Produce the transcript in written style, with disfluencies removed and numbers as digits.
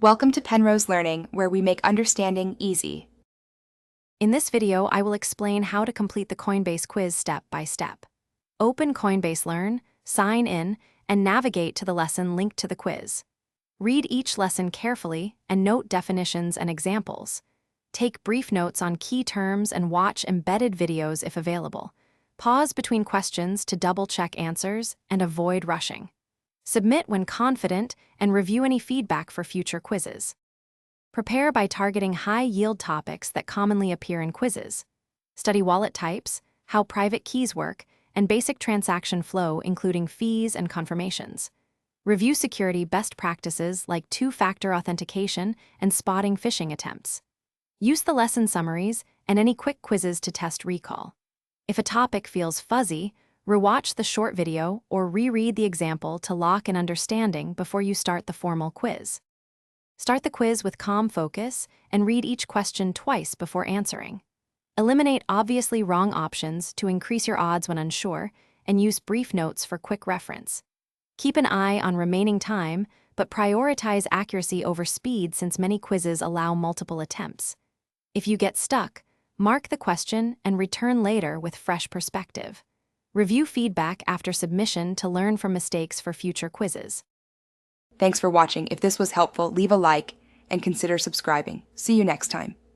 Welcome to Penrose Learning, where we make understanding easy. In this video, I will explain how to complete the Coinbase quiz step by step. Open Coinbase Learn, sign in, and navigate to the lesson linked to the quiz. Read each lesson carefully and note definitions and examples. Take brief notes on key terms and watch embedded videos if available. Pause between questions to double-check answers and avoid rushing. Submit when confident and review any feedback for future quizzes. Prepare by targeting high-yield topics that commonly appear in quizzes. Study wallet types, how private keys work, and basic transaction flow, including fees and confirmations. Review security best practices like two-factor authentication and spotting phishing attempts. Use the lesson summaries and any quick quizzes to test recall. If a topic feels fuzzy, rewatch the short video or reread the example to lock an understanding before you start the formal quiz. Start the quiz with calm focus and read each question twice before answering. Eliminate obviously wrong options to increase your odds when unsure, and use brief notes for quick reference. Keep an eye on remaining time, but prioritize accuracy over speed since many quizzes allow multiple attempts. If you get stuck, mark the question and return later with fresh perspective. Review feedback after submission to learn from mistakes for future quizzes. Thanks for watching. If this was helpful, leave a like and consider subscribing. See you next time.